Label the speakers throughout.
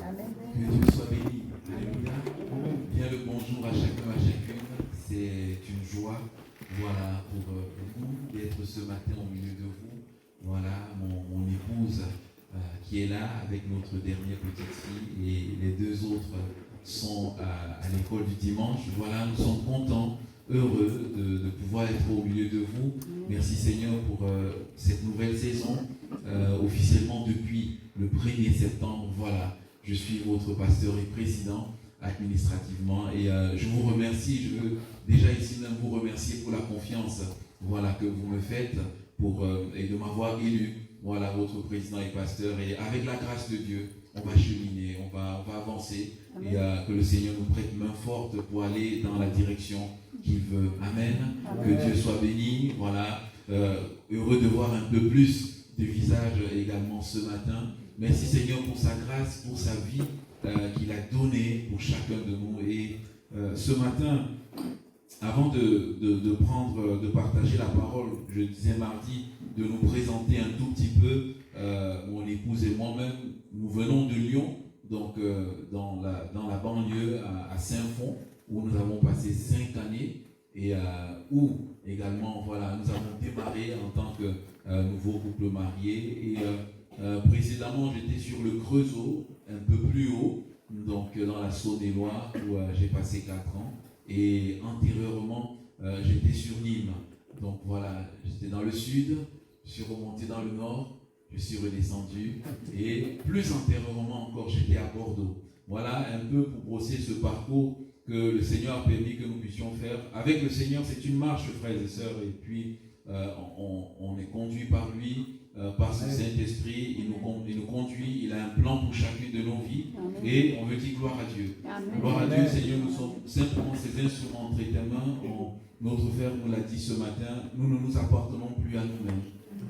Speaker 1: Amen.
Speaker 2: Que Dieu soit béni. Alléluia. Bien le bonjour à chacun, à chacune. C'est une joie, voilà, pour nous d'être ce matin au milieu de vous. Voilà, mon épouse qui est là avec notre dernière petite fille et les deux autres sont à l'école du dimanche. Voilà, nous sommes contents, heureux de pouvoir être au milieu de vous. Merci Seigneur pour cette nouvelle saison, officiellement depuis le 1er septembre. Voilà, je suis votre pasteur et président administrativement et je vous remercie. Je veux déjà ici même vous remercier pour la confiance, voilà, que vous me faites et de m'avoir élu, voilà, votre président et pasteur. Et avec la grâce de Dieu, on va cheminer, on va avancer. Amen. Et que le Seigneur nous prête main forte pour aller dans la direction qu'il veut. Amen. Amen. Que Dieu soit béni. Voilà, heureux de voir un peu plus de visage également ce matin. Merci Seigneur pour sa grâce, pour sa vie qu'il a donnée pour chacun de nous. Et ce matin, avant de partager la parole, je disais mardi, de nous présenter un tout petit peu, mon épouse et moi-même, nous venons de Lyon, donc dans la banlieue à Saint-Fond, où nous avons passé 5 années et où également, voilà, nous avons démarré en tant que nouveau couple marié. Et précédemment, j'étais sur le Creusot, un peu plus haut, donc dans la Saône-et-Loire, où j'ai passé 4 ans. Et antérieurement, j'étais sur Nîmes. Donc voilà, j'étais dans le sud, je suis remonté dans le nord, je suis redescendu. Et plus antérieurement encore, j'étais à Bordeaux. Voilà un peu pour brosser ce parcours que le Seigneur a permis que nous puissions faire. Avec le Seigneur, c'est une marche, frères et sœurs. Et puis, on est conduit par lui, par son Saint-Esprit. Il nous conduit, il a un plan pour chacune de nos vies. Amen. Et on veut dire gloire à Dieu. Amen. Gloire à Dieu, Seigneur, nous sommes simplement ces instruments entre tes mains. Notre frère nous l'a dit ce matin, nous ne nous appartenons plus à nous-mêmes.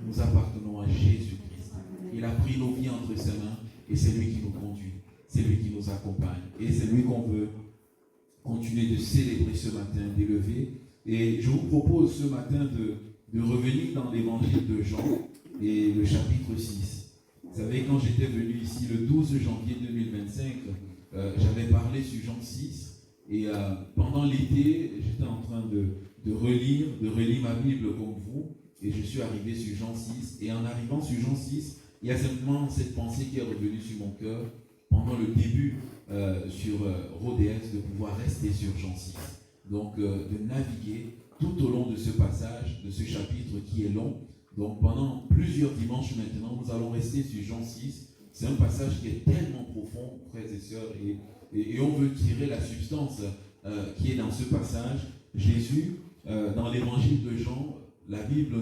Speaker 2: Nous appartenons à Jésus-Christ. Il a pris nos vies entre ses mains et c'est lui qui nous conduit. C'est lui qui nous accompagne. Et c'est lui qu'on veut continuer de célébrer ce matin, d'élever. Et je vous propose ce matin de revenir dans l'évangile de Jean et le chapitre 6. Vous savez, quand j'étais venu ici le 12 janvier 2025, j'avais parlé sur Jean 6. Et pendant l'été, j'étais en train de relire ma Bible comme vous. Et je suis arrivé sur Jean 6. Et en arrivant sur Jean 6, il y a simplement cette pensée qui est revenue sur mon cœur pendant le début sur Rodez, de pouvoir rester sur Jean 6. Donc, de naviguer tout au long de ce passage, de ce chapitre qui est long. Donc, pendant plusieurs dimanches maintenant, nous allons rester sur Jean 6. C'est un passage qui est tellement profond, frères et sœurs, et on veut tirer la substance qui est dans ce passage. Jésus, dans l'évangile de Jean, la Bible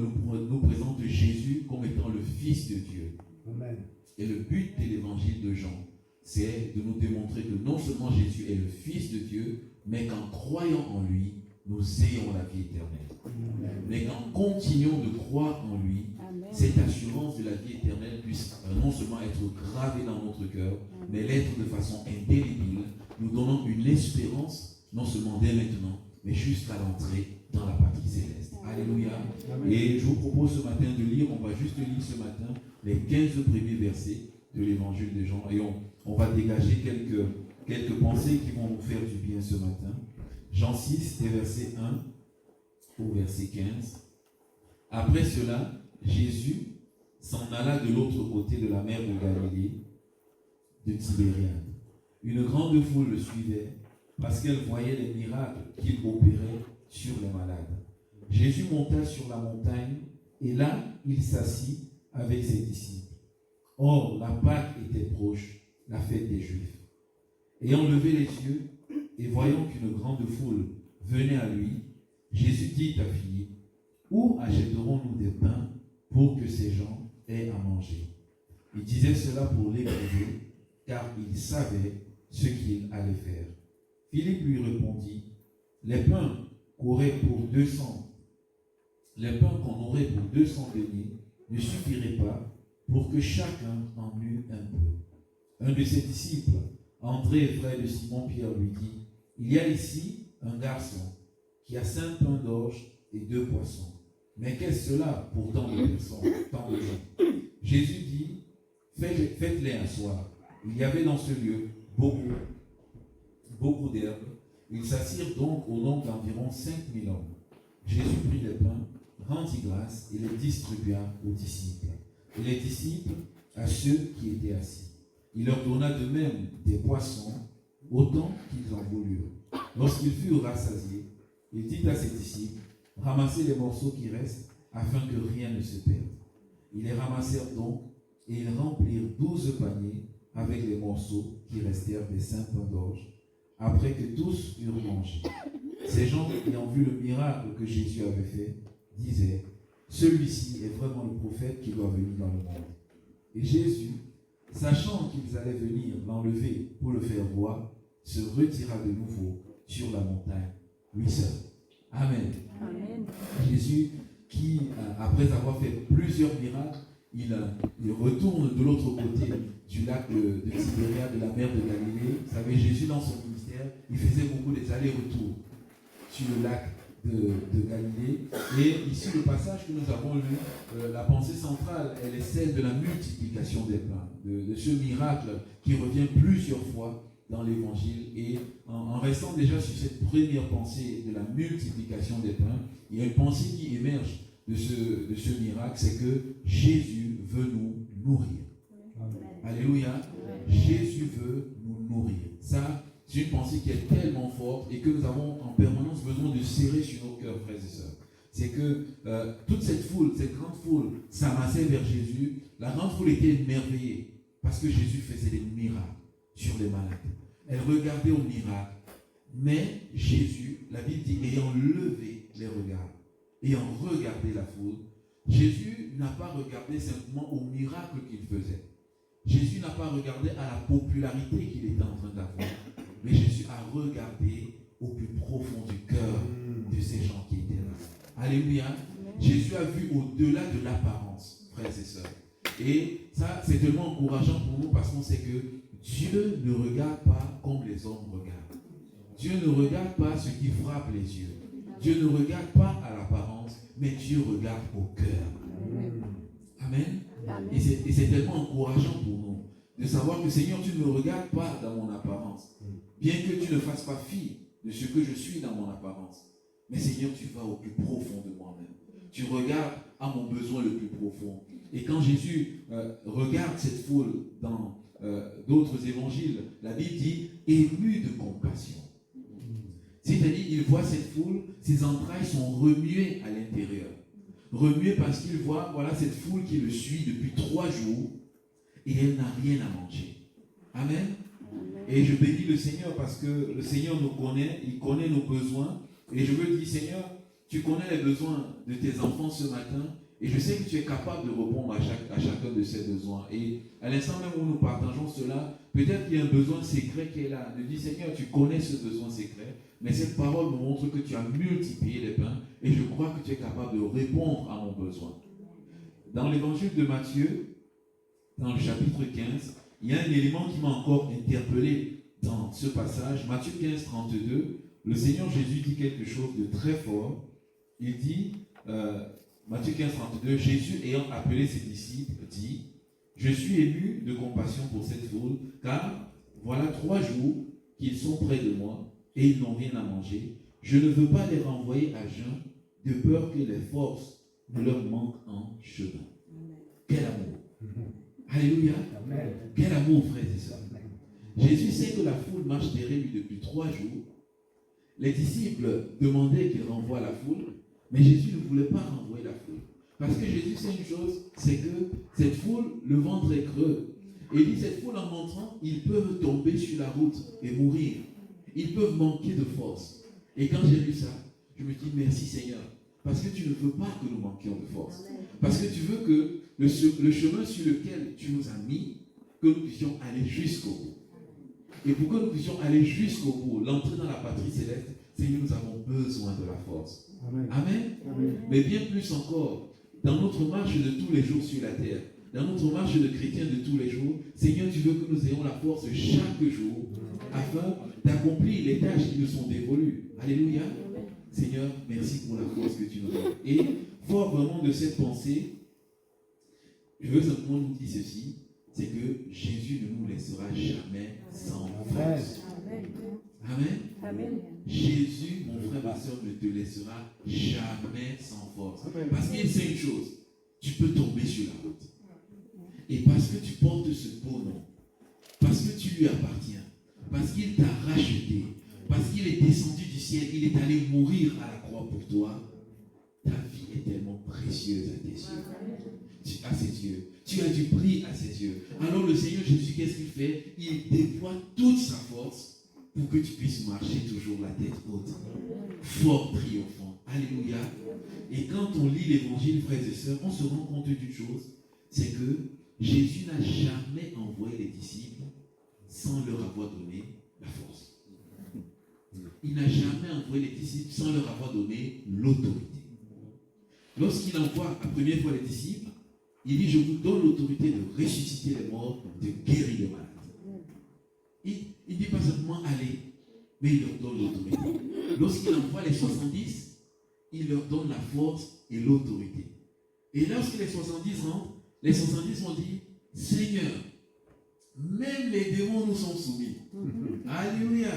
Speaker 2: nous présente Jésus comme étant le Fils de Dieu. Amen. Et le but de l'évangile de Jean, c'est de nous démontrer que non seulement Jésus est le Fils de Dieu, mais qu'en croyant en lui, nous ayons la vie éternelle. Amen. Mais qu'en continuant de croire en lui, amen, cette assurance de la vie éternelle puisse non seulement être gravée dans notre cœur, amen, mais l'être de façon indélébile, nous donnant une espérance, non seulement dès maintenant, mais jusqu'à l'entrée dans la patrie céleste. Alléluia. Amen. Et je vous propose ce matin de lire, on va juste lire ce matin les 15 premiers versets de l'évangile de Jean, et on va dégager quelques pensées qui vont nous faire du bien ce matin. Jean 6, des versets 1 au verset 15. Après cela, Jésus s'en alla de l'autre côté de la mer de Galilée, de Tibériade. Une grande foule le suivait parce qu'elle voyait les miracles qu'il opérait sur les malades. Jésus monta sur la montagne et là, il s'assit avec ses disciples. Or, la Pâque était proche, la fête des Juifs. Ayant levé les yeux et voyant qu'une grande foule venait à lui, Jésus dit à fille, où achèterons-nous des pains pour que ces gens aient à manger? Il disait cela pour l'éprouver, car il savait ce qu'il allait faire. Philippe lui répondit, les pains qu'on aurait pour 200 deniers ne suffiraient pas pour que chacun en eût un peu. Un de ses disciples, André, frère de Simon-Pierre, lui dit, il y a ici un garçon qui a 5 pains d'orge et 2 poissons. Mais qu'est-ce cela pour tant de personnes, tant de gens? Jésus dit, faites-les asseoir. Il y avait dans ce lieu beaucoup d'herbes. Ils s'assirent donc au nombre d'environ 5000 hommes. Jésus prit les pains, rendit grâce et les distribua aux disciples. Et les disciples à ceux qui étaient assis. Il leur donna de même des poissons, autant qu'ils en voulurent. Lorsqu'ils furent rassasiés, il dit à ses disciples, ramassez les morceaux qui restent, afin que rien ne se perde. Ils les ramassèrent donc, et ils remplirent 12 paniers avec les morceaux qui restèrent des 5 pains d'orge, après que tous eurent mangé. Ces gens, ayant vu le miracle que Jésus avait fait, disaient, celui-ci est vraiment le prophète qui doit venir dans le monde. Et Jésus, sachant qu'ils allaient venir l'enlever pour le faire voir, se retira de nouveau sur la montagne, lui seul. Amen. Amen. Jésus, qui, après avoir fait plusieurs miracles, il retourne de l'autre côté du lac de Tibériade, de la mer de Galilée. Vous savez, Jésus, dans son ministère, il faisait beaucoup des allers-retours sur le lac de Galilée. Et ici, le passage que nous avons lu, la pensée centrale, elle est celle de la multiplication des pains, de ce miracle qui revient plusieurs fois dans l'évangile. Et en restant déjà sur cette première pensée de la multiplication des pains, il y a une pensée qui émerge de ce miracle, c'est que Jésus veut nous nourrir. Amen. Alléluia. Amen. Jésus veut nous nourrir. Ça, c'est une pensée qui est tellement forte et que nous avons en permanence besoin de serrer sur nos cœurs, frères et sœurs. C'est que toute cette foule, cette grande foule, s'amassait vers Jésus. La grande foule était émerveillée parce que Jésus faisait des miracles sur les malades. Elle regardait au miracle. Mais Jésus, la Bible dit, ayant levé les regards, ayant regardé la foule, Jésus n'a pas regardé simplement au miracle qu'il faisait. Jésus n'a pas regardé à la popularité qu'il était en train d'avoir. Mais Jésus a regardé au plus profond du cœur de ces gens qui étaient là. Alléluia. Jésus a vu au-delà de l'apparence, frères et sœurs. Et ça, c'est tellement encourageant pour nous parce qu'on sait que Dieu ne regarde pas comme les hommes regardent. Dieu ne regarde pas ce qui frappe les yeux. Dieu ne regarde pas à l'apparence, mais Dieu regarde au cœur. Amen. Amen. Et c'est tellement encourageant pour nous de savoir que Seigneur, tu ne me regardes pas dans mon apparence. Bien que tu ne fasses pas fi de ce que je suis dans mon apparence. Mais Seigneur, tu vas au plus profond de moi-même. Tu regardes à mon besoin le plus profond. Et quand Jésus regarde cette foule dans d'autres évangiles, la Bible dit ému de compassion. C'est-à-dire, il voit cette foule, ses entrailles sont remuées à l'intérieur. Remuées parce qu'il voit, voilà, cette foule qui le suit depuis 3 jours et elle n'a rien à manger. Amen. Et je bénis le Seigneur parce que le Seigneur nous connaît, il connaît nos besoins. Et je veux dire, Seigneur, tu connais les besoins de tes enfants ce matin. Et je sais que tu es capable de répondre à chacun de ces besoins. Et à l'instant même où nous partageons cela, peut-être qu'il y a un besoin secret qui est là. Je dis, Seigneur, tu connais ce besoin secret. Mais cette parole me montre que tu as multiplié les pains. Et je crois que tu es capable de répondre à mon besoin. Dans l'évangile de Matthieu, dans le chapitre 15, il y a un élément qui m'a encore interpellé dans ce passage. Matthieu 15, 32, le Seigneur Jésus dit quelque chose de très fort. Il dit... Matthieu 15, 32, Jésus ayant appelé ses disciples dit, je suis ému de compassion pour cette foule, car voilà 3 jours qu'ils sont près de moi et ils n'ont rien à manger. Je ne veux pas les renvoyer à jeun, de peur que les forces ne leur manquent en chemin. Quel amour! Alléluia! Amen. Quel amour, frères et sœurs! Jésus sait que la foule marche derrière lui depuis 3 jours. Les disciples demandaient qu'il renvoie la foule. Mais Jésus ne voulait pas renvoyer la foule. Parce que Jésus sait une chose, c'est que cette foule, le ventre est creux. Et il dit, cette foule en montrant, ils peuvent tomber sur la route et mourir. Ils peuvent manquer de force. Et quand j'ai lu ça, je me dis, merci Seigneur. Parce que tu ne veux pas que nous manquions de force. Parce que tu veux que le chemin sur lequel tu nous as mis, que nous puissions aller jusqu'au bout. Et pour que nous puissions aller jusqu'au bout, l'entrée dans la patrie céleste, Seigneur, nous avons besoin de la force. Amen. Amen. Amen. Mais bien plus encore, dans notre marche de tous les jours sur la terre, dans notre marche de chrétiens de tous les jours, Seigneur, tu veux que nous ayons la force chaque jour afin d'accomplir les tâches qui nous sont dévolues. Alléluia. Seigneur, merci pour la force que tu nous donnes. Et fort vraiment de cette pensée, je veux simplement nous dire ceci. c'est que Jésus ne nous laissera jamais sans force. Amen.
Speaker 1: Amen.
Speaker 2: Jésus, mon frère, ma soeur, ne te laissera jamais sans force. Parce qu'il sait une chose, tu peux tomber sur la route. Et parce que tu portes ce beau nom, parce que tu lui appartiens, parce qu'il t'a racheté, parce qu'il est descendu du ciel, il est allé mourir à la croix pour toi, ta vie est tellement précieuse à tes yeux. À ses yeux. Tu as du prix à ses yeux. Alors le Seigneur Jésus, qu'est-ce qu'il fait? Il déploie toute sa force pour que tu puisses marcher toujours la tête haute, fort triomphant. Alléluia. Et quand on lit l'évangile, frères et sœurs, on se rend compte d'une chose, c'est que Jésus n'a jamais envoyé les disciples sans leur avoir donné la force. Il n'a jamais envoyé les disciples sans leur avoir donné l'autorité. Lorsqu'il envoie la première fois les disciples, il dit, je vous donne l'autorité de ressusciter les morts, de guérir les malades. Il ne dit pas simplement allez, mais il leur donne l'autorité. Lorsqu'il envoie les 70, il leur donne la force et l'autorité. Et lorsque les 70 rentrent, les 70 ont dit, Seigneur, même les démons nous sont soumis. Alléluia.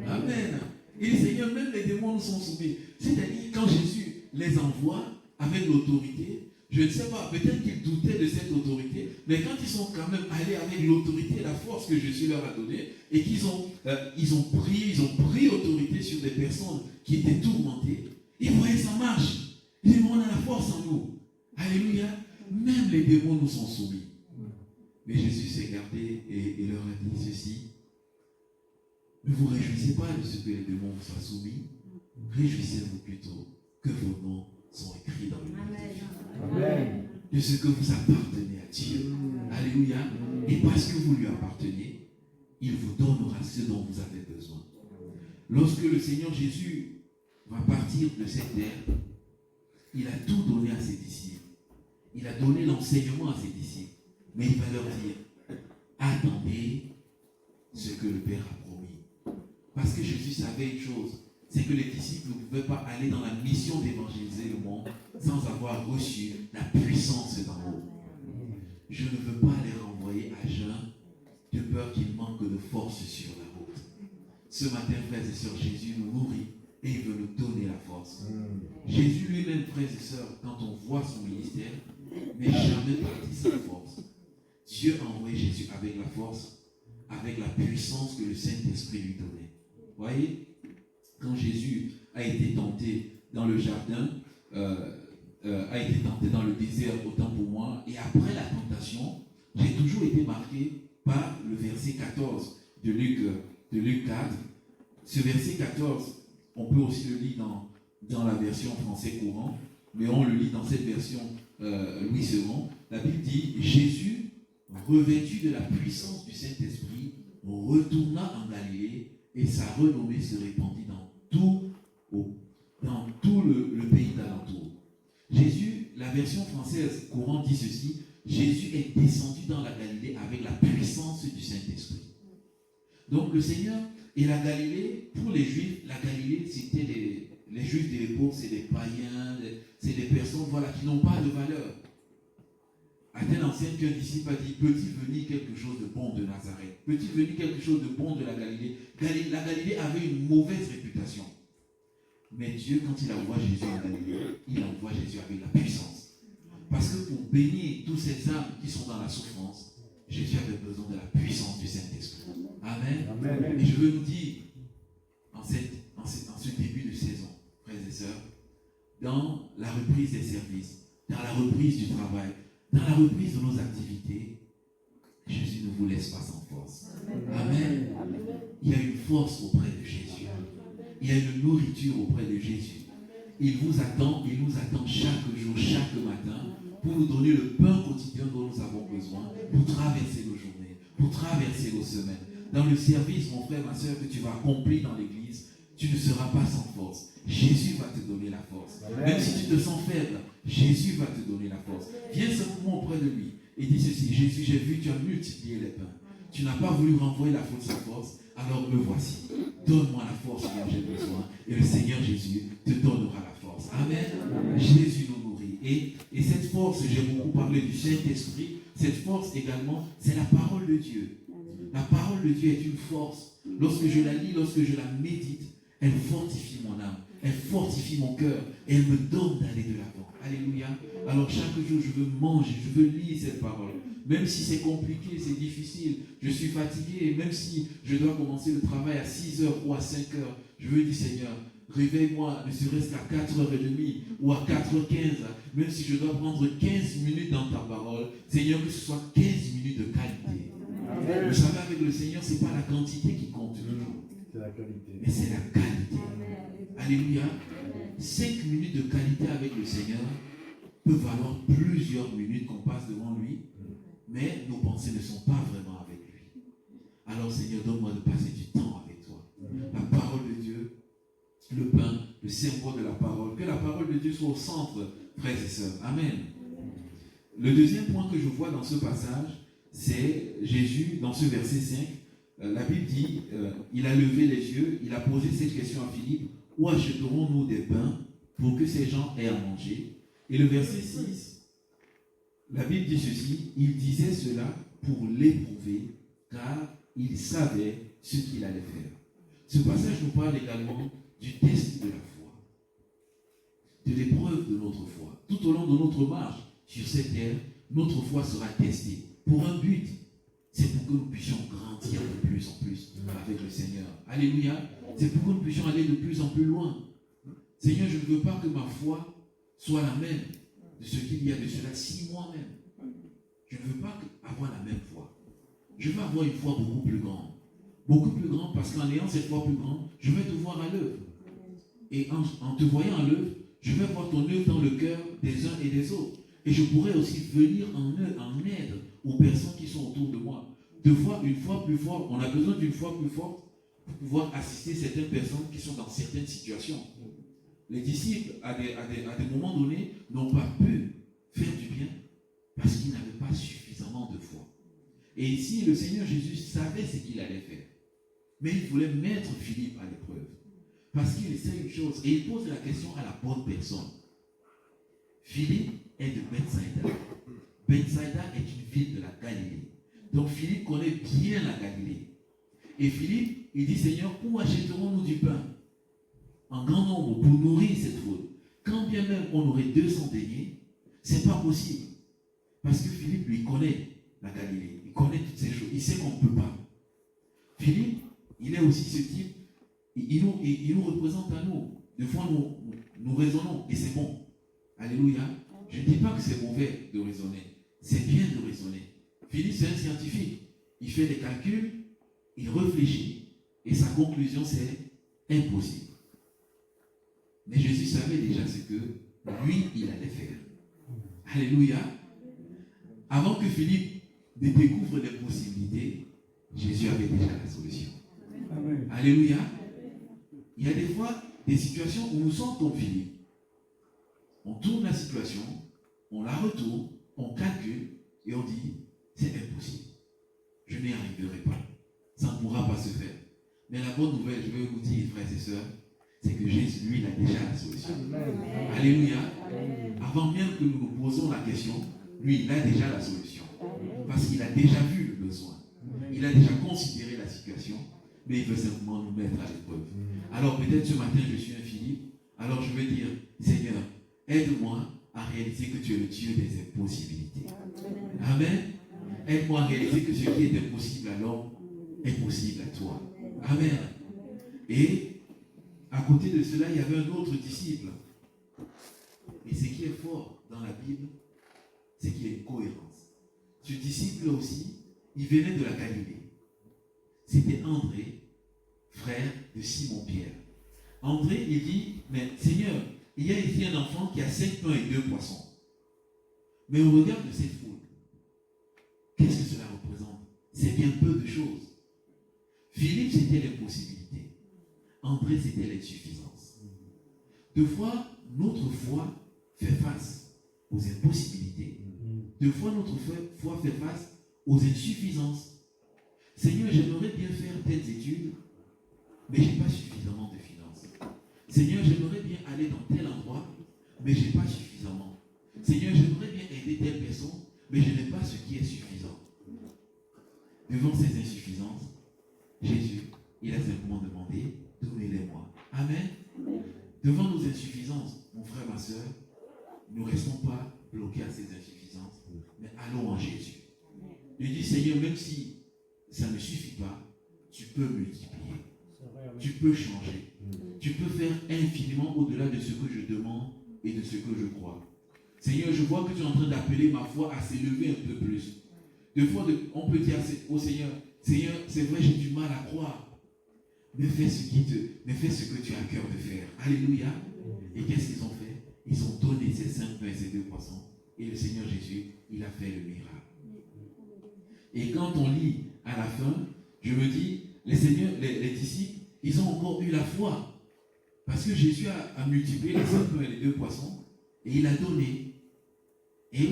Speaker 2: Amen. Il dit, Seigneur, même les démons nous sont soumis. C'est-à-dire, quand Jésus les envoie avec l'autorité, je ne sais pas, peut-être qu'ils doutaient de cette autorité, mais quand ils sont quand même allés avec l'autorité et la force que Jésus leur a donnée, et qu'ils ont, ils ont pris autorité sur des personnes qui étaient tourmentées, ils voyaient ça marche. Ils disent, on a la force en nous. Alléluia. Même les démons nous sont soumis. Mais Jésus s'est gardé et leur a dit ceci. Ne vous réjouissez pas de ce que les démons vous soient soumis. Réjouissez-vous plutôt que vos noms sont écrits dans le livre de vie.
Speaker 1: Amen.
Speaker 2: De ce que vous appartenez à Dieu. Alléluia. Et parce que vous lui appartenez, il vous donnera ce dont vous avez besoin. Lorsque le Seigneur Jésus va partir de cette terre, il a tout donné à ses disciples. Il a donné l'enseignement à ses disciples. Mais il va leur dire, attendez ce que le Père a promis. Parce que Jésus savait une chose, c'est que les disciples ne pouvaient pas aller dans la mission d'évangéliser le monde sans avoir reçu la puissance d'en haut. Je ne veux pas les renvoyer à jeun de peur qu'ils manquent de force sur la route. Ce matin, frères et sœurs, Jésus nous nourrit et il veut nous donner la force. Jésus lui-même, frères et sœurs, quand on voit son ministère, n'est jamais parti sans force. Dieu a envoyé Jésus avec la force, avec la puissance que le Saint-Esprit lui donnait. Vous voyez, quand Jésus a été tenté dans le jardin, a été tenté dans le désert, autant pour moi, et après la tentation, j'ai toujours été marqué par le verset 14 de Luc 4. Ce verset 14, on peut aussi le lire dans la version français courant, mais on le lit dans cette version Louis II. La Bible dit, Jésus, revêtu de la puissance du Saint-Esprit, retourna en Galilée et sa renommée se répandit dans tout le pays d'alentour. Jésus, la version française courante dit ceci, Jésus est descendu dans la Galilée avec la puissance du Saint-Esprit. Donc le Seigneur et la Galilée, pour les Juifs, la Galilée c'était les Juifs de l'époque, c'est des païens, c'est des personnes qui n'ont pas de valeur. À telle enseigne qu'un disciple a dit, peut-il venir quelque chose de bon de Nazareth? Peut-il venir quelque chose de bon de la Galilée? La Galilée avait une mauvaise réputation. Mais Dieu, quand il envoie Jésus en Galilée, il envoie Jésus avec la puissance. Parce que pour bénir tous ces âmes qui sont dans la souffrance, Jésus avait besoin de la puissance du Saint-Esprit. Amen. Amen. Et je veux nous dire, en ce début de saison, frères et sœurs, dans la reprise des services, dans la reprise du travail, dans la reprise de nos activités, Jésus ne vous laisse pas sans force. Amen. Amen. Il y a une force auprès de Jésus. Il y a une nourriture auprès de Jésus. Il nous attend chaque jour, chaque matin, pour nous donner le pain quotidien dont nous avons besoin, pour traverser nos journées, pour traverser nos semaines. Dans le service, mon frère, ma soeur, que tu vas accomplir dans l'église, tu ne seras pas sans force. Jésus va te donner la force. Amen. Même si tu te sens faible, Jésus va te donner la force. Viens simplement auprès de lui et dis ceci, Jésus, j'ai vu, tu as multiplié les pains. Tu n'as pas voulu renvoyer la faute sans force, alors me voici. Donne-moi la force dont j'ai besoin. Et le Seigneur Jésus te donnera la force. Amen. Amen. Jésus nous nourrit. Et cette force, j'ai beaucoup parlé du Saint-Esprit. cette force également, c'est la parole de Dieu. La parole de Dieu est une force. Lorsque je la lis, lorsque je la médite, elle fortifie mon âme, elle fortifie mon cœur et elle me donne d'aller de l'avant. Alléluia. Alors chaque jour, je veux manger, je veux lire cette parole. Même si c'est compliqué, c'est difficile, je suis fatigué, et même si je dois commencer le travail à 6 heures ou à 5 heures, je veux dire, Seigneur, réveille-moi, ne serait-ce qu'à 4h30 ou à 4h15, même si je dois prendre 15 minutes dans ta parole, Seigneur, que ce soit 15 minutes de qualité. Amen. Vous savez, avec le Seigneur, ce n'est pas la quantité qui compte toujours, c'est la qualité. Mais c'est la qualité. Amen. Alléluia. 5 minutes de qualité avec le Seigneur peut valoir plusieurs minutes qu'on passe devant lui, mais nos pensées ne sont pas vraiment avec lui. Alors Seigneur, donne-moi de passer du temps avec toi. La parole de Dieu, le pain, le symbole de la parole. Que la parole de Dieu soit au centre, frères et sœurs. Amen. Le deuxième point que je vois dans ce passage, c'est Jésus, dans ce verset 5, la Bible dit, il a levé les yeux, il a posé cette question à Philippe, où achèterons-nous des pains pour que ces gens aient à manger? Et le verset 6, la Bible dit ceci, il disait cela pour l'éprouver, car il savait ce qu'il allait faire. Ce passage nous parle également du test de la foi, de l'épreuve de notre foi. Tout au long de notre marche sur cette terre, notre foi sera testée pour un but. C'est pour que nous puissions grandir de plus en plus avec le Seigneur. Alléluia. C'est pour que nous puissions aller de plus en plus loin. Seigneur, je ne veux pas que ma foi soit la même de ce qu'il y a de cela 6 mois même. Je ne veux pas avoir la même foi. Je veux avoir une foi beaucoup plus grande. Beaucoup plus grande parce qu'en ayant cette foi plus grande, je vais te voir à l'œuvre. Et en te voyant à l'œuvre, je vais voir ton œuvre dans le cœur des uns et des autres. Et je pourrais aussi venir en aide aux personnes qui sont autour de moi. Une fois plus forte, on a besoin d'une foi plus forte pour pouvoir assister certaines personnes qui sont dans certaines situations. Les disciples, à des moments donnés, n'ont pas pu faire du bien parce qu'ils n'avaient pas suffisamment de foi. Et ici, le Seigneur Jésus savait ce qu'il allait faire. Mais il voulait mettre Philippe à l'épreuve. Parce qu'il sait une chose, et il pose la question à la bonne personne. Philippe est de Bethsaïda. Bethsaïda est une ville de la Galilée. Donc Philippe connaît bien la Galilée. Et Philippe, il dit, Seigneur, où achèterons-nous du pain en grand nombre pour nourrir cette foule? Quand bien même on aurait 200 deniers, ce n'est pas possible. Parce que Philippe, lui, connaît la Galilée. Il connaît toutes ces choses. Il sait qu'on ne peut pas. Philippe, il est aussi ce type. Il nous représente à nous. Des fois, nous raisonnons et c'est bon. Alléluia. Je ne dis pas que c'est mauvais de raisonner. C'est bien de raisonner. Philippe, c'est un scientifique. Il fait des calculs, il réfléchit. Et sa conclusion, c'est impossible. Mais Jésus savait déjà ce que lui, il allait faire. Alléluia. Avant que Philippe ne découvre les possibilités, Jésus avait déjà la solution. Amen. Alléluia. Il y a des fois des situations où nous sommes comme Philippe. On tourne la situation, on la retourne, on calcule et on dit, c'est impossible. Je n'y arriverai pas. Ça ne pourra pas se faire. Mais la bonne nouvelle, je vais vous dire, frères et sœurs, c'est que Jésus, lui, il a déjà la solution. Amen. Alléluia. Amen. Avant même que nous nous posons la question, lui, il a déjà la solution. Parce qu'il a déjà vu le besoin. Il a déjà considéré la situation, mais il veut simplement nous mettre à l'épreuve. Alors peut-être ce matin, je suis un Philippe. Alors je vais dire, Seigneur, aide-moi à réaliser que tu es le Dieu des impossibilités. Amen. Aide-moi à réaliser que ce qui est impossible à l'homme est possible à toi. Amen. Et à côté de cela, il y avait un autre disciple. Et ce qui est fort dans la Bible, c'est qu'il y a une cohérence. Ce disciple aussi, il venait de la Galilée. C'était André, frère de Simon-Pierre. André, il dit, mais Seigneur, il y a ici un enfant qui a 5 pains et 2 poissons. Mais au regard de cette foule, qu'est-ce que cela représente? C'est bien peu de choses. Philippe, c'était l'impossibilité. André, c'était l'insuffisance. Deux fois, notre foi fait face aux impossibilités. Deux fois, notre foi fait face aux insuffisances. Seigneur, j'aimerais bien faire telles études, mais je n'ai pas suffisamment de finances. Seigneur, j'aimerais bien aller dans tel endroit, mais je n'ai pas suffisamment. Seigneur, j'aimerais bien aider telle personne, mais je n'ai pas ce qui est Il a simplement demandé, donnez-les-moi. Amen. Devant nos insuffisances, mon frère, ma soeur, ne restons pas bloqués à ces insuffisances, mais allons en Jésus. Je dis, Seigneur, même si ça ne suffit pas, tu peux multiplier. Tu peux changer. Tu peux faire infiniment au-delà de ce que je demande et de ce que je crois. Seigneur, je vois que tu es en train d'appeler ma foi à s'élever un peu plus. Des fois, on peut dire au Seigneur, Seigneur, c'est vrai, j'ai du mal à croire. Mais fais ce que tu as à cœur de faire. Alléluia. Et qu'est-ce qu'ils ont fait? Ils ont donné ces 5 pains et ces 2 poissons. Et le Seigneur Jésus, il a fait le miracle. Et quand on lit à la fin, je me dis, les disciples, ils ont encore eu la foi. Parce que Jésus a multiplié les 5 pains et les 2 poissons. Et il a donné. Et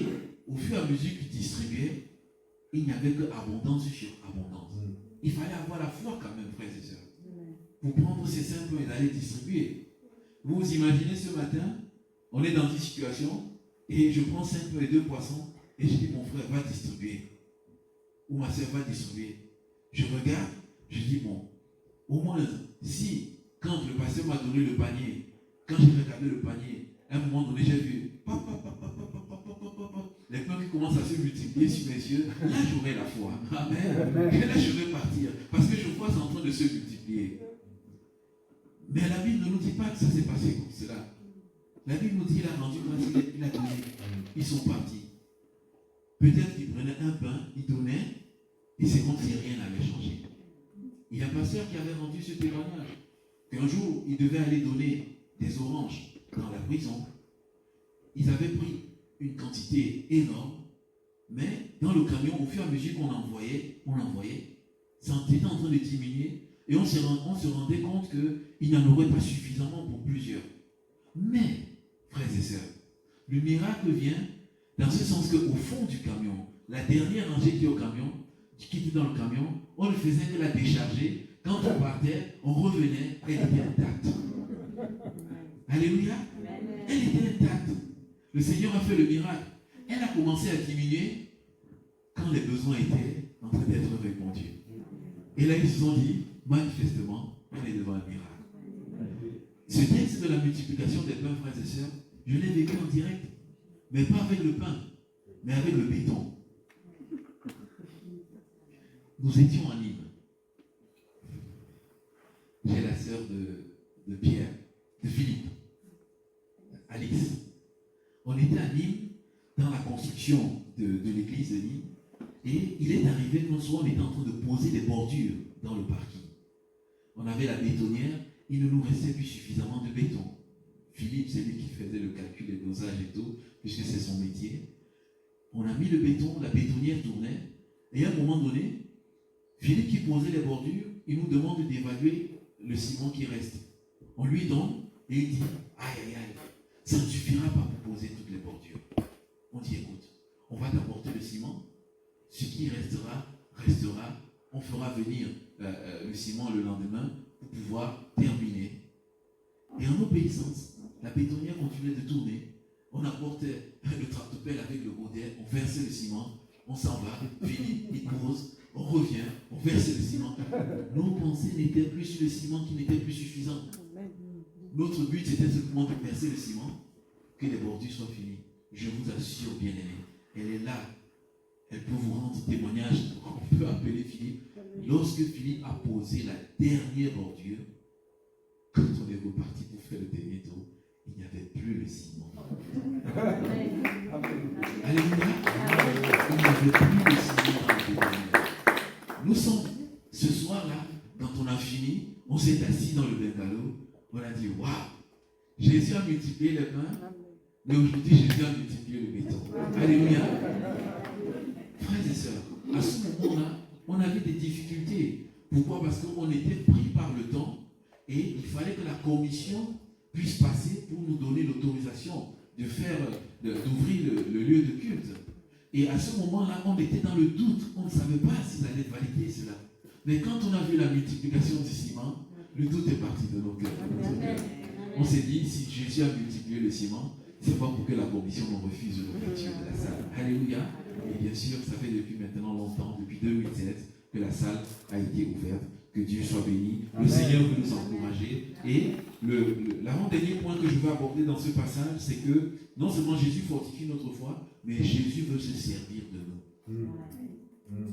Speaker 2: au fur et à mesure qu'il distribuait, il n'y avait que abondance sur abondance. Il fallait avoir la foi quand même, frères et sœurs, pour prendre ces 5 pains et d'aller distribuer. Vous vous imaginez ce matin, on est dans une situation et je prends 5 pains et 2 poissons et je dis, mon frère va distribuer. Ou ma soeur va distribuer. Je regarde, je dis, bon, au moins, si, quand le pasteur m'a donné le panier, quand j'ai regardé le panier, à un moment donné, j'ai vu, les pains qui commencent à se multiplier sur mes yeux, là j'aurai la foi. Amen. Et là je vais partir. Parce que je vois c'est en train de se multiplier. Mais la Bible ne nous dit pas que ça s'est passé comme cela. La Bible nous dit qu'il a rendu grâce, il a donné. Ils sont partis. Peut-être qu'ils prenaient un pain, ils donnaient, et c'est comme si rien n'avait changé. Il y a un pasteur qui avait rendu ce témoignage. Qu'un jour, il devait aller donner des oranges dans la prison. Ils avaient pris une quantité énorme, mais dans le camion, au fur et à mesure qu'on l'envoyait, ça était en train de diminuer, et on se rendait compte qu'il n'y en aurait pas suffisamment pour plusieurs. Mais, frères et sœurs, le miracle vient dans ce sens qu'au fond du camion, la dernière rangée qui était dans le camion, on ne faisait que la décharger. Quand on partait, on revenait, elle était intacte. Alléluia. Elle était intacte. Le Seigneur a fait le miracle. Elle a commencé à diminuer quand les besoins étaient en train d'être répondus. Et là, ils se sont dit, manifestement, on est devant un miracle. Ce texte de la multiplication des pains, frères et sœurs, je l'ai vécu en direct. Mais pas avec le pain, mais avec le béton. Nous étions en Nîmes. J'ai la sœur de Pierre, de Philippe, Alice. On était à Nîmes, dans la construction de l'église de Nîmes, et il est arrivé qu'un soir, on était en train de poser des bordures dans le parking. On avait la bétonnière, il ne nous restait plus suffisamment de béton. Philippe, c'est lui qui faisait le calcul des dosages et tout, puisque c'est son métier. On a mis le béton, la bétonnière tournait, et à un moment donné, Philippe qui posait les bordures, il nous demande d'évaluer le ciment qui reste. On lui donne, et il dit, aïe, aïe, aïe, ça ne suffira pas pour poser toutes les bordures. On dit, écoute, on va t'apporter le ciment, ce qui restera, on fera venir le ciment le lendemain pour pouvoir terminer. Et en obéissance, la bétonnière continuait de tourner. On apportait le tractopelle avec le godet, on versait le ciment, on s'en va, fini, il pose, on revient, on verse le ciment. Nos pensées n'étaient plus sur le ciment qui n'était plus suffisant. Notre but c'était simplement de verser le ciment, que les bordures soient finies. Je vous assure, bien-aimés, elle est là. Elle peut vous rendre témoignage. On peut appeler Philippe. Lorsque Philippe a posé la dernière bordure, quand on est reparti pour faire le dernier tour, il n'y avait plus le ciment. Alléluia. Il n'y avait plus le ciment dans le bétonnière. Nous sommes, ce soir-là, quand on a fini, on s'est assis dans le bungalow, on a dit, waouh, Jésus a multiplié les pains, mais aujourd'hui Jésus a multiplié le béton. Alléluia. Frères et sœurs, à ce moment-là, on avait des difficultés. Pourquoi? Parce qu'on était pris par le temps et il fallait que la commission puisse passer pour nous donner l'autorisation d'ouvrir le lieu de culte. Et à ce moment-là, on était dans le doute. On ne savait pas s'ils allaient valider cela. Mais quand on a vu la multiplication du ciment, le doute est parti de nos cœurs. On s'est dit, si Jésus a multiplié le ciment, c'est pas pour que la commission nous refuse l'ouverture de la salle. Alléluia. Et bien sûr, ça fait depuis maintenant longtemps, depuis 2016, que la salle a été ouverte, Que Dieu soit béni. Le
Speaker 1: Amen.
Speaker 2: Seigneur veut nous encourager. Et l'avant-dernier point que je veux aborder dans ce passage, c'est que non seulement Jésus fortifie notre foi, mais Jésus veut se servir de nous.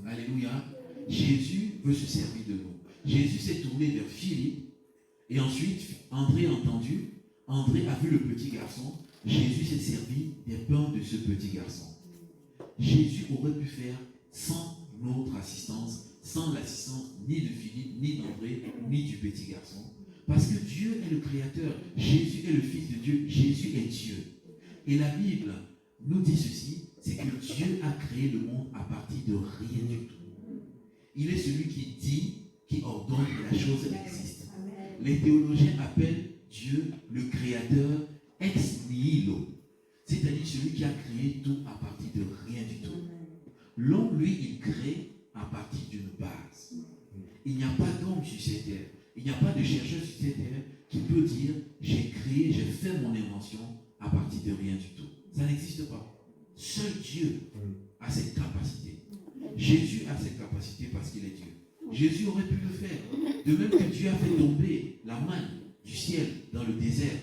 Speaker 2: Alléluia. Jésus veut se servir de nous. Jésus s'est tourné vers Philippe. Et ensuite, André a entendu. André a vu le petit garçon. Jésus s'est servi des pains de ce petit garçon. Jésus aurait pu faire sans notre assistance, sans l'assistance ni de Philippe, ni d'André, ni du petit garçon. Parce que Dieu est le Créateur. Jésus est le Fils de Dieu. Jésus est Dieu. Et la Bible nous dit ceci, c'est que Dieu a créé le monde à partir de rien du tout. Il est celui qui dit, qui ordonne que la chose existe. Les théologiens appellent Dieu le Créateur ex nihilo, c'est-à-dire celui qui a créé tout à partir de rien du tout. L'homme, lui, il crée à partir d'une base. Il n'y a pas d'homme sur cette terre, il n'y a pas de chercheur sur cette terre qui peut dire j'ai créé, j'ai fait mon invention à partir de rien du tout. Ça n'existe pas. Seul Dieu a cette capacité. Jésus a cette capacité parce qu'il est Dieu. Jésus aurait pu le faire. De même que Dieu a fait tomber la manne du ciel dans le désert,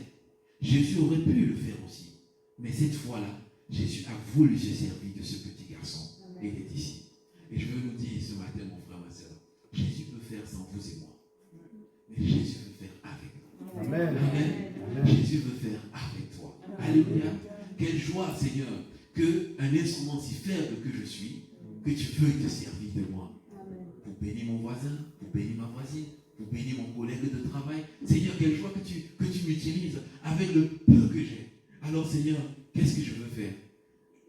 Speaker 2: Jésus aurait pu le faire aussi. Mais cette fois-là, Jésus a voulu se servir de ce petit garçon et des disciples. Et je veux nous dire ce matin, mon frère, ma soeur, Jésus peut faire sans vous et moi. Mais Jésus veut faire avec nous.
Speaker 1: Amen.
Speaker 2: Amen.
Speaker 1: Amen.
Speaker 2: Jésus veut faire avec toi. Alléluia. Quelle joie, Seigneur, qu'un instrument si faible que je suis, que tu veuilles te servir de moi. Pour bénir mon voisin, pour bénir ma voisine, pour bénir mon collègue de travail. Seigneur, quelle joie que tu m'utilises avec le peu que j'ai. Alors, Seigneur, qu'est-ce que je veux faire?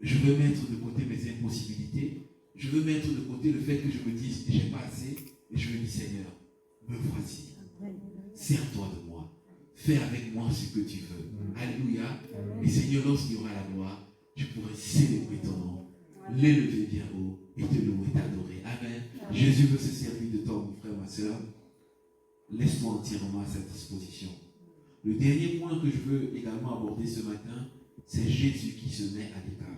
Speaker 2: Je veux mettre de côté mes impossibilités. Je veux mettre de côté le fait que je me dise, j'ai pas assez. Et je veux dire, Seigneur, me voici. Sers-toi de moi. Fais avec moi ce que tu veux. Alléluia. Et Seigneur, lorsqu'il y aura la gloire, je pourrai célébrer ton nom, l'élever bien haut et te louer, t'adorer. Amen. Jésus veut se servir de toi, mon frère, ma soeur. Laisse-toi entièrement à sa disposition. Le dernier point que je veux également aborder ce matin, c'est Jésus qui se met à l'écart.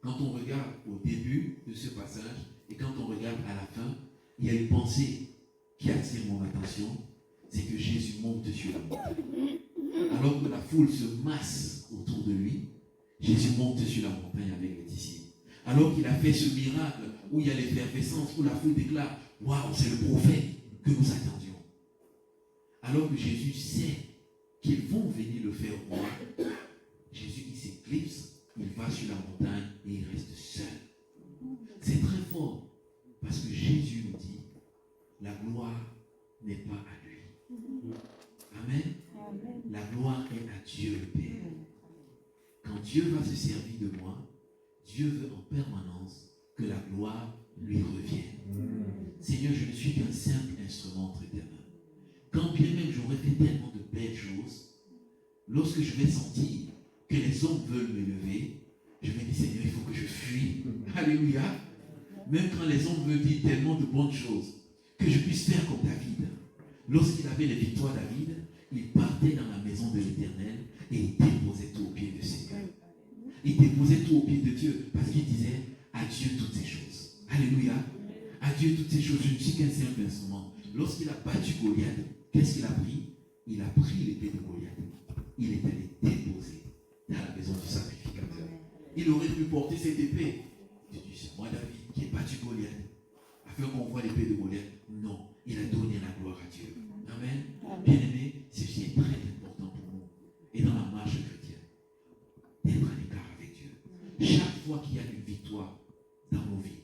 Speaker 2: Quand on regarde au début de ce passage et quand on regarde à la fin, il y a une pensée qui attire mon attention, c'est que Jésus monte sur la montagne. Alors que la foule se masse autour de lui, Jésus monte sur la montagne avec les disciples. Alors qu'il a fait ce miracle où il y a l'effervescence, où la foule déclare « Waouh, c'est le prophète que nous attendions ». Alors que Jésus sait qu'ils vont venir le faire roi, Jésus il s'éclipse, il va sur la montagne et il reste seul. C'est très fort parce que Jésus nous dit la gloire n'est pas à lui. Amen. La gloire est à Dieu le Père. Quand Dieu va se servir de moi, Dieu veut en permanence que la gloire lui revienne. Seigneur, je ne suis qu'un simple instrument entre tes mains. Quand bien même j'aurais fait tellement de belles choses, lorsque je vais sentir que les hommes veulent m'élever, je vais dire, Seigneur, il faut que je fuis. Alléluia. Même quand les hommes me disent tellement de bonnes choses, que je puisse faire comme David. Lorsqu'il avait les victoires David, il partait dans la maison de l'Éternel et il déposait tout au pied du Seigneur. Il déposait tout au pied de Dieu parce qu'il disait à Dieu toutes ces choses. Alléluia. À Dieu toutes ces choses. Je ne suis qu'un simple instrument. Lorsqu'il a battu Goliath, qu'est-ce qu'il a pris? Il a pris l'épée de Goliath. Il est allé déposer dans la maison du sacrificateur. Il aurait pu porter cette épée. Il dit, c'est moi David qui ai battu Goliath. Afin qu'on voit l'épée de Goliath. Non, il a donné la gloire à Dieu. Amen. Bien-aimé, ceci est très important pour nous. Et dans la marche chrétienne, d'être à l'écart avec Dieu. Chaque fois qu'il y a une victoire dans nos vies,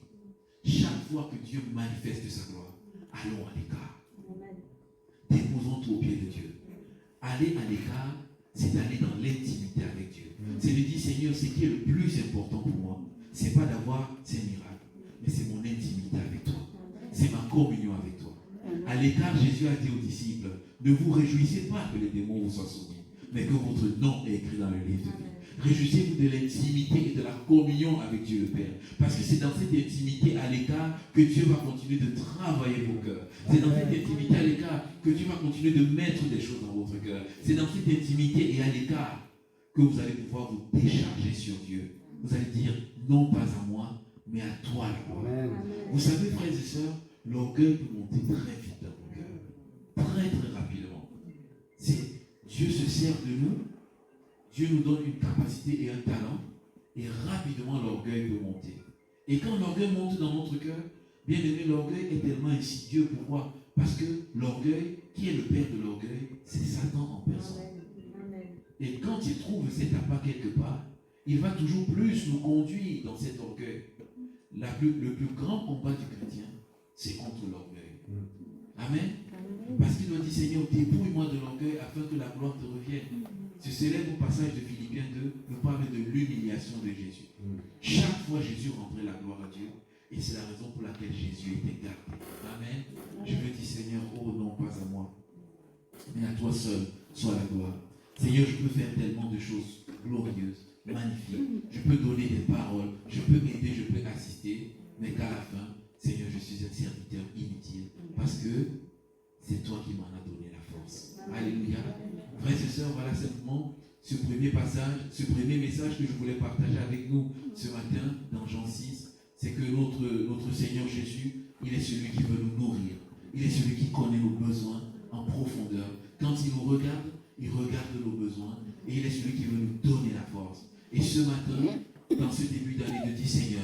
Speaker 2: chaque fois que Dieu manifeste sa gloire, allons à l'écart. Déposons tout au pied de Dieu. Aller à l'écart, c'est aller dans l'intimité avec Dieu. C'est de dire, Seigneur, ce qui est le plus important pour moi, ce n'est pas d'avoir ces miracles, mais c'est mon intimité avec toi. C'est ma communion avec toi. À l'écart, Jésus a dit aux disciples, ne vous réjouissez pas que les démons vous soient soumis, mais que votre nom est écrit dans le livre de vie. Réjouissez-vous de l'intimité et de la communion avec Dieu le Père. Parce que c'est dans cette intimité à l'écart que Dieu va continuer de travailler vos cœurs. C'est dans cette intimité à l'écart que Dieu va continuer de mettre des choses dans votre cœur. C'est dans cette intimité et à l'écart que vous allez pouvoir vous décharger sur Dieu. Vous allez dire, non pas à moi, mais à toi la gloire. Vous savez, frères et sœurs, l'orgueil peut monter très vite dans mon cœur. Très, très rapidement. Dieu se sert de nous. Dieu nous donne une capacité et un talent. Et rapidement, l'orgueil peut monter. Et quand l'orgueil monte dans notre cœur, bien aimé, l'orgueil est tellement insidieux. Pourquoi? Parce que l'orgueil, qui est le père de l'orgueil, c'est Satan en personne. Et quand il trouve cet appât quelque part, il va toujours plus nous conduire dans cet orgueil. Le plus grand combat du chrétien, c'est contre l'orgueil. Amen. Parce qu'il doit dire, Seigneur, dépouille-moi de l'orgueil afin que la gloire te revienne. Ce célèbre passage de Philippiens 2 nous parle de l'humiliation de Jésus. Chaque fois, Jésus rentrait la gloire à Dieu. Et c'est la raison pour laquelle Jésus était gardé. Amen. Je veux dire, Seigneur, oh non, pas à moi, mais à toi seul soit la gloire. Seigneur, je peux faire tellement de choses glorieuses, magnifiques. Je peux donner des paroles, je peux m'aider, je peux assister, mais qu'à la fin, Seigneur, je suis un serviteur inutile. Parce que c'est toi qui m'en as donné la force. Alléluia. Frères et sœurs, voilà simplement ce premier passage, ce premier message que je voulais partager avec nous ce matin dans Jean 6. C'est que notre Seigneur Jésus, il est celui qui veut nous nourrir. Il est celui qui connaît nos besoins en profondeur. Quand il nous regarde, il regarde nos besoins et il est celui qui veut nous donner la force. Et ce matin, dans ce début d'année, de dire Seigneur,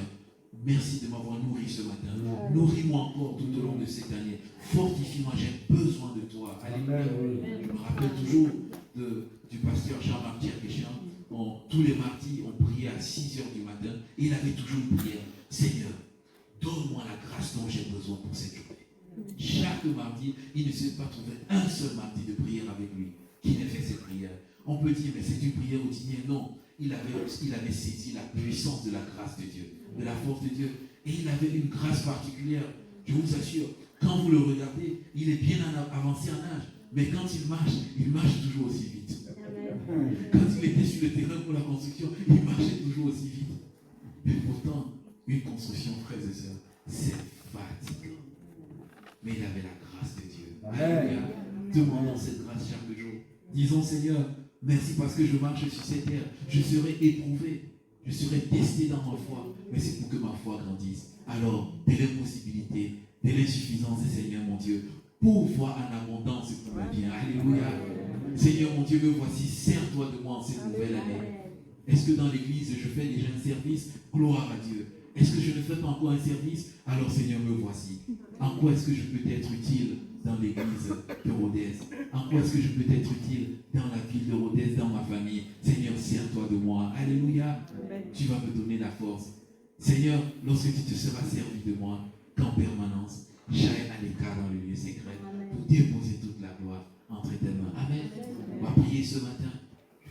Speaker 2: merci de m'avoir nourri ce matin. Nourris-moi encore tout au long de cette année. Fortifie-moi, j'ai besoin de toi. Alléluia. Je me rappelle toujours du pasteur Jean-Marc Tcherkéchian. Tous les mardis, on priait à 6 h du matin et il avait toujours une prière. Seigneur, donne-moi la grâce dont j'ai besoin pour cette journée. Chaque mardi, il ne s'est pas trouvé un seul mardi de prière avec lui qui n'ait fait cette prière. On peut dire, mais c'est une prière routinière. Non, il avait saisi la puissance de la grâce de Dieu, de la force de Dieu. Et il avait une grâce particulière. Je vous assure, quand vous le regardez, il est bien avancé en âge. Mais quand il marche toujours aussi vite. Quand il était sur le terrain pour la construction, il marchait toujours aussi vite. Mais pourtant, une construction, frères et sœurs, c'est fatigant. Mais il avait la grâce de Dieu. Alléluia. Demandons cette grâce chaque jour. Disons, Seigneur, merci parce que je marche sur cette terre. Je serai éprouvé. Je serai testé dans ma foi. Mais c'est pour que ma foi grandisse. Alors, de l'impossibilité, de l'insuffisance, Seigneur mon Dieu, pour voir en abondance ce qui va bien. Alléluia. Seigneur mon Dieu, me voici. Sers-toi de moi en cette nouvelle année. Est-ce que dans l'église, je fais déjà un service? Gloire à Dieu. Est-ce que je ne fais pas encore un service? Alors Seigneur, me voici. En quoi est-ce que je peux être utile dans l'église de Rodez? En quoi est-ce que je peux être utile dans la ville de Rodez, dans ma famille? Seigneur, sers-toi de moi. Alléluia. Tu vas me donner la force. Seigneur, lorsque tu te seras servi de moi, qu'en permanence, j'aille à l'écart dans le lieu secret pour déposer toute la gloire entre tes mains. Amen. On va prier ce matin.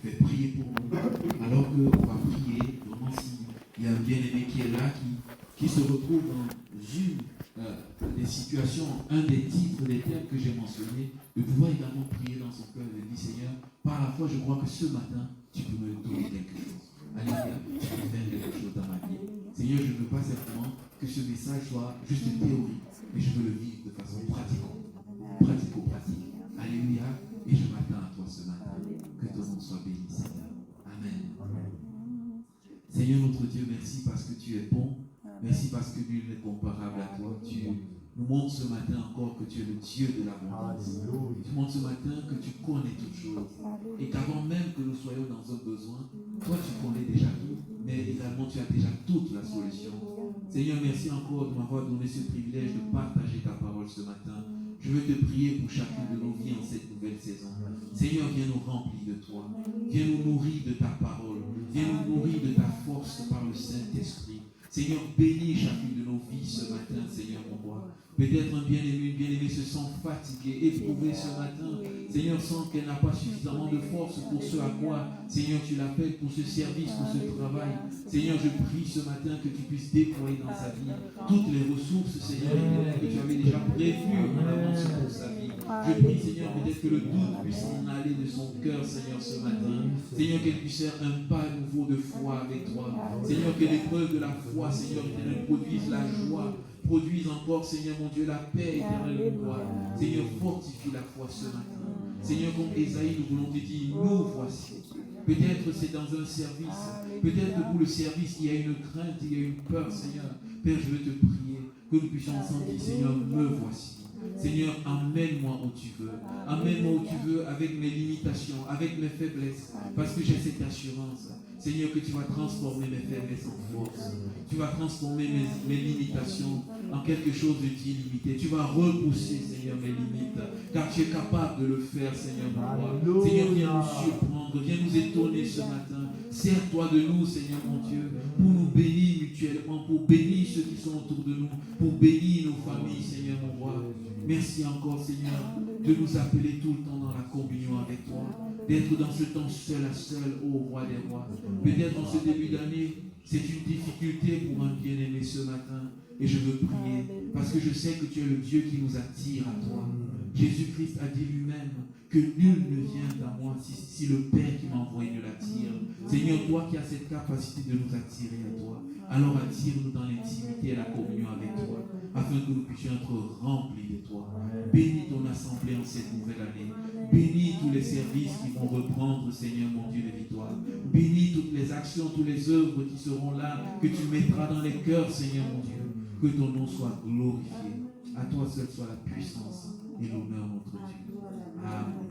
Speaker 2: Je vais prier pour nous. Alors qu'on va prier, vraiment s'il y a un bien-aimé qui est là, qui se retrouve dans une des situations, un des titres, des thèmes que j'ai mentionnés, de pouvoir également prier dans son cœur et de dire Seigneur, par la foi, je crois que ce matin, tu peux me donner quelque chose. Alléluia, tu peux faire quelque chose dans ma vie. Seigneur, je ne veux pas simplement que ce message soit juste une théorie, mais je veux le vivre de façon pratico-pratique. Alléluia, et je m'attends à toi ce matin. Que ton nom soit béni, Seigneur. Amen. Seigneur notre Dieu, merci parce que tu es bon. Merci parce que nul n'est comparable à toi. Tu nous montres ce matin encore que tu es le Dieu de l'abondance. Tu montres ce matin que tu connais toutes choses. Et qu'avant même que nous soyons dans un besoin, toi tu connais déjà tout. Mais également tu as déjà toute la solution. Seigneur, merci encore de m'avoir donné ce privilège de partager ta parole ce matin. Je veux te prier pour chacune de nos vies en cette nouvelle saison. Seigneur, viens nous remplir de toi. Viens nous nourrir de ta parole. Viens nous nourrir de ta force par le Saint-Esprit. Seigneur, bénis chacune de nos vies ce matin, Seigneur mon roi. Peut-être un bien-aimé, une bien-aimée se sent fatiguée, éprouvée ce matin. Seigneur, sent qu'elle n'a pas suffisamment de force pour ce à quoi, Seigneur, tu l'appelles pour ce service, pour ce travail. Seigneur, je prie ce matin que tu puisses déployer dans sa vie toutes les ressources, Seigneur, que tu avais déjà prévues en avance pour sa vie. Je prie, Seigneur, peut-être que le doute puisse en aller de son cœur, Seigneur, ce matin. Seigneur, qu'elle puisse faire un pas nouveau de foi avec toi. Seigneur, que l'épreuve de la foi, Seigneur, produise la joie, produise encore, Seigneur mon Dieu, la paix éternelle de toi. Seigneur, fortifie la foi ce matin. Seigneur, comme Esaïe, nous voulons te dire, nous voici. Peut-être c'est dans un service. Peut-être que pour le service, il y a une crainte, il y a une peur, Seigneur. Père, je veux te prier que nous puissions ensemble dire, Seigneur, me voici. Seigneur, amène-moi où tu veux. Amène-moi où tu veux avec mes limitations, avec mes faiblesses. Parce que j'ai cette assurance, Seigneur, que tu vas transformer mes faiblesses en force. Tu vas transformer mes limitations en quelque chose de d'illimité. Tu vas repousser, Seigneur, mes limites. Car tu es capable de le faire, Seigneur, mon roi. Seigneur, viens nous surprendre, viens nous étonner ce matin. Sers-toi de nous, Seigneur, mon Dieu, pour nous bénir mutuellement, pour bénir ceux qui sont autour de nous, pour bénir nos familles, Seigneur, mon roi. Merci encore, Seigneur, de nous appeler tout le temps dans la communion avec toi, d'être dans ce temps seul à seul, ô roi des rois. Peut-être en ce début d'année, c'est une difficulté pour un bien-aimé ce matin. Et je veux prier, parce que je sais que tu es le Dieu qui nous attire à toi. Jésus-Christ a dit lui-même que nul ne vient à moi si le Père qui m'a envoyé ne l'attire. Seigneur, toi qui as cette capacité de nous attirer à toi, alors attire-nous dans l'intimité et la communion avec toi, afin que nous puissions être remplis de toi. Bénis ton assemblée en cette nouvelle année. Bénis tous les services qui vont reprendre, Seigneur mon Dieu, de victoire. Bénis toutes les actions, toutes les œuvres qui seront là, que tu mettras dans les cœurs, Seigneur mon Dieu. Que ton nom soit glorifié. À toi seul soit la puissance et l'honneur, notre Dieu. Amen.